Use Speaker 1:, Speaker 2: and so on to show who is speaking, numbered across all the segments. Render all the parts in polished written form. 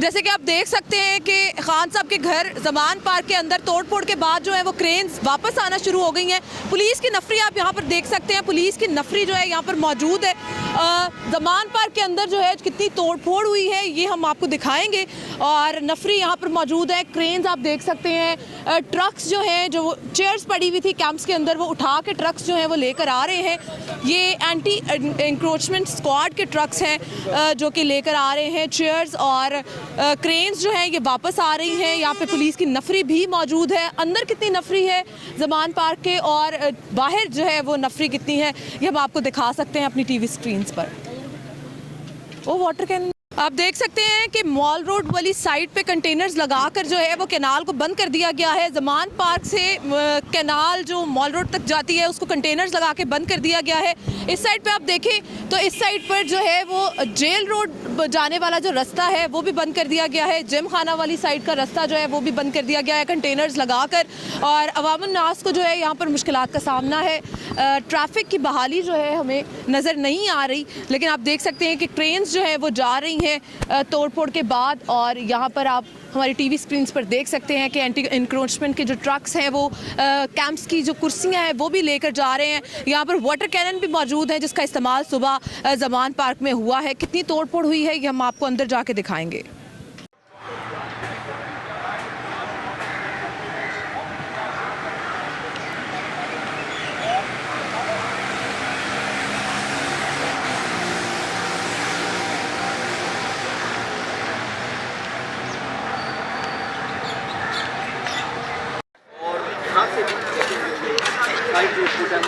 Speaker 1: जैसे कि आप देख सकते हैं कि खान साहब के घर जमान पार्क के अंदर तोड़फोड़ के बाद जो है वो क्रेन्स वापस आना शुरू हो गई हैं। पुलिस की नफरी आप यहाँ पर देख सकते हैं, पुलिस की नफरी जो है यहाँ पर मौजूद है। जमान पार्क के अंदर जो है कितनी तोड़फोड़ हुई है ये हम आपको दिखाएंगे और नफरी यहाँ पर मौजूद है। क्रेन्स आप देख सकते हैं, ट्रक्स जो हैं, जो चेयर्स पड़ी हुई थी कैंप्स के अंदर, वो उठा के ट्रक्स जो हैं वो लेकर आ रहे हैं। ये एंटी इंक्रोचमेंट स्क्वाड के ट्रक्स हैं जो कि लेकर आ रहे हैं चेयर्स और क्रेन्स जो हैं ये वापस आ रही हैं। यहाँ पे पुलिस की नफरी भी मौजूद है। अंदर कितनी नफरी है जमान पार्क के और बाहर जो है वो नफरी कितनी है ये हम आपको दिखा सकते हैं अपनी टीवी स्क्रीन्स पर। वो वाटर कैन आप देख सकते हैं कि मॉल रोड वाली साइड पे कंटेनर्स लगाकर जो है वो कैनाल को बंद कर दिया गया है। जमान पार्क से कैनाल जो मॉल रोड तक जाती है उसको कंटेनर्स लगा के बंद कर दिया गया है। इस साइड पे आप देखें तो इस साइड पर जो है वो जेल रोड जाने वाला जो रास्ता है वो भी बंद कर दिया गया है। जिम खाना वाली साइड का रास्ता जो है वो भी बंद कर दिया गया है कंटेनर्स लगाकर और अवामुन नास को जो है यहाँ पर मुश्किलात का सामना है। ट्रैफिक की बहाली जो है हमें नज़र नहीं आ रही, लेकिन आप देख सकते हैं कि ट्रेन्स जो है वो जा रही हैं तोड़फोड़ के बाद और यहाँ पर आप हमारी टीवी स्क्रीन्स पर देख सकते हैं कि एंटी इंक्रोचमेंट के जो ट्रक्स हैं वो कैंप्स की जो कुर्सियां हैं वो भी लेकर जा रहे हैं। यहाँ पर वाटर कैनन भी मौजूद है जिसका इस्तेमाल सुबह जमान पार्क में हुआ है। कितनी तोड़फोड़ हुई है ये हम आपको अंदर जाके दिखाएंगे।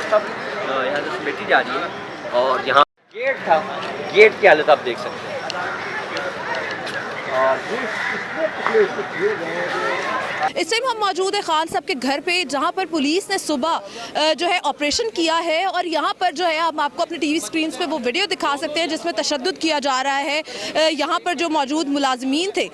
Speaker 2: सब यहाँ से समेटी जा रही है और यहाँ गेट था, गेट की हालत आप देख सकते हैं और
Speaker 1: इस टाइम हम मौजूद है खान साहब के घर पे जहाँ पर पुलिस ने सुबह जो है ऑपरेशन किया है और यहाँ पर जो है हम आपको अपनी टीवी स्क्रीन्स पे वो वीडियो दिखा सकते हैं जिसमें तशद्दुद किया जा रहा है। यहाँ पर जो मौजूद मुलाजमीन थे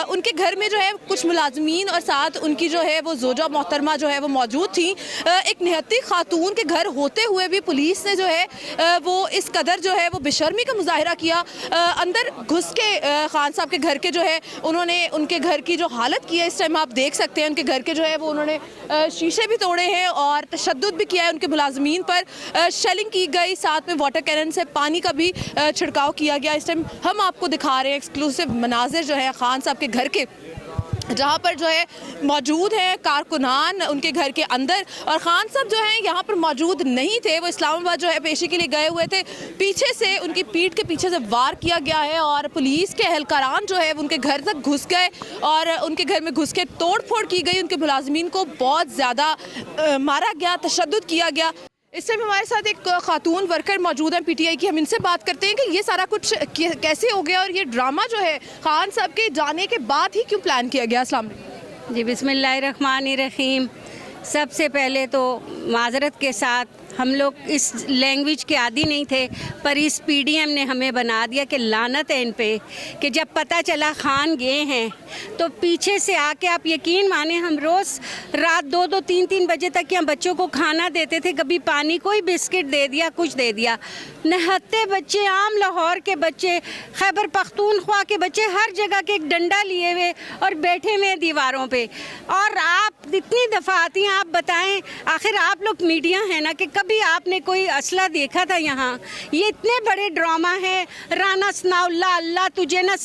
Speaker 1: उनके घर में जो है कुछ मुलाजमीन और साथ उनकी जो है वो जोजा मोहतरमा जो है वो मौजूद थी। एक निहत्ती खातून के घर होते हुए भी पुलिस ने जो है वो इस कदर जो है वो बेशर्मी का मुजाहिरा किया। अंदर घुस के खान साहब के घर के जो है उन्होंने उनके घर की जो हालत की है इस टाइम आप देख सकते हैं। उनके घर के जो है वो उन्होंने शीशे भी तोड़े हैं और तशद्दुद भी किया है उनके मुलाजमीन पर। शेलिंग की गई, साथ में वाटर कैनन से पानी का भी छिड़काव किया गया। इस टाइम हम आपको दिखा रहे हैं एक्सक्लूसिव मनाजिर जो है खान साहब के घर के, जहाँ पर जो है मौजूद है कारकुनान उनके घर के अंदर और ख़ान साहब जो हैं यहाँ पर मौजूद नहीं थे। वो इस्लामाबाद जो है पेशी के लिए गए हुए थे। पीछे से उनकी पीठ के पीछे से वार किया गया है और पुलिस के एहलकारान जो है उनके घर तक घुस गए और उनके घर में घुस के तोड़ फोड़ की गई। उनके मुलाजमीन को बहुत ज़्यादा मारा गया, तशद्दुद किया गया। इस टाइम हमारे साथ एक खातून वर्कर मौजूद हैं पीटीआई की। हम इनसे बात करते हैं कि ये सारा कुछ कैसे हो गया और ये ड्रामा जो है खान साहब के जाने के बाद ही क्यों प्लान किया गया। अस्सलाम वालेकुम
Speaker 3: जी, बिस्मिल्लाहिर्रहमानिर्रहीम। सबसे पहले तो माजरत के साथ हम लोग इस लैंग्वेज के आदी नहीं थे, पर इस पीडीएम ने हमें बना दिया कि लानत है इन पे कि जब पता चला खान गए हैं तो पीछे से आके आप यकीन माने हम रोज़ रात 2-2, 3-3 बजे तक यहाँ बच्चों को खाना देते थे। कभी पानी, कोई बिस्किट दे दिया, कुछ दे दिया। नहत्ते बच्चे, आम लाहौर के बच्चे, खैबर पख्तूनख्वा के बच्चे, हर जगह के एक डंडा लिए हुए और बैठे हुए दीवारों पे। और आप इतनी दफ़ा आती हैं, आप बताएं आखिर आप लोग मीडिया हैं ना कि कभी आपने कोई असला देखा था यहाँ? ये इतने बड़े ड्रामा है। राना सनाउल्लाह, अल्लाह तुझे ना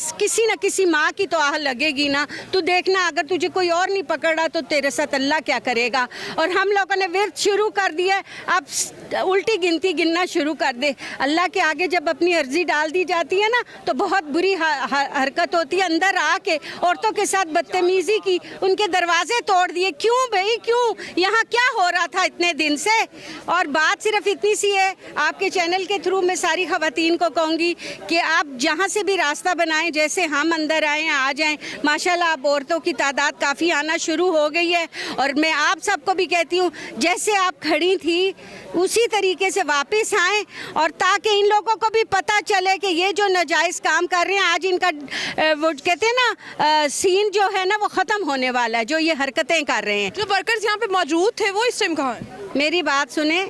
Speaker 3: किसी माँ की तो आह लगेगी ना, तू देखना अगर तुझे कोई और नहीं पकड़ा तो तेरे साथ अल्लाह क्या करेगा। और हम लोगों ने विर्द शुरू कर दिया, अब उल्टी गिनती गिनना शुरू कर दे। अल्लाह के आगे जब अपनी अर्जी डाल दी जाती है ना तो बहुत बुरी हरकत होती है। अंदर आके औरतों के साथ बदतमीजी की, उनके दरवाजे तोड़ दिए। क्यों भाई, क्यों? यहाँ क्या हो रहा था इतने दिन से? और बात सिर्फ इतनी सी है, आपके चैनल के थ्रू मैं सारी ख़वातीन को कहूँगी कि आप जहाँ से भी रास्ता बनाएं, जैसे हम अंदर आए हैं आ जाएं। माशाल्लाह अब औरतों की तादाद काफ़ी आना शुरू हो गई है और मैं आप सबको भी कहती हूँ जैसे आप खड़ी थी उसी तरीके से वापस आएँ और ताकि इन लोगों को भी पता चले कि ये जो नाजायज़ काम कर रहे हैं आज इनका वो कहते हैं ना सीन जो है ना वो ख़त्म होने वाला है। जो ये हरकतें कर रहे हैं,
Speaker 1: जो वर्कर्स यहाँ पे मौजूद थे वो इस टाइम कहाँ हैं?
Speaker 3: मेरी बात सुने,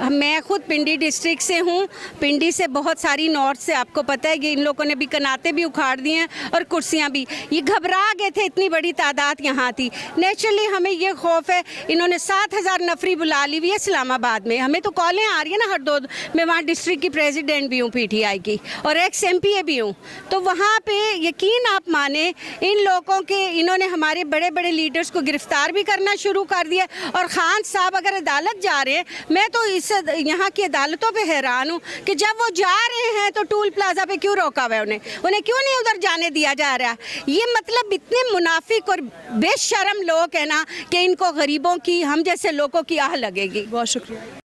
Speaker 3: मैं खुद पिंडी डिस्ट्रिक्ट से हूँ। पिंडी से बहुत सारी नॉर्थ से, आपको पता है कि इन लोगों ने भी कनाते भी उखाड़ दिए हैं और कुर्सियाँ भी। ये घबरा गए थे, इतनी बड़ी तादाद यहाँ थी। नेचुरली हमें ये खौफ है, इन्होंने 7,000 नफरी बुला ली हुई है इस्लामाबाद में। हमें तो कॉलें आ रही है ना हर दो, मैं वहाँ डिस्ट्रिक्ट की प्रेसिडेंट भी हूँ PTI की और एक्स MPA भी हूँ। तो वहाँ पे यकीन आप माने, इन लोगों के, इन्होंने हमारे बड़े बड़े लीडर्स को गिरफ्तार भी करना शुरू कर दिया। और खान साहब अगर अदालत जा रहे हैं, मैं तो इस यहाँ की अदालतों पे हैरान हूँ कि जब वो जा रहे हैं तो टूल प्लाजा पे क्यों रोका हुआ है उन्हें क्यों नहीं उधर जाने दिया जा रहा। ये मतलब इतने मुनाफिक और बेशर्म लोग हैं ना कि इनको गरीबों की, हम जैसे लोगों की आह लगेगी।
Speaker 1: बहुत शुक्रिया।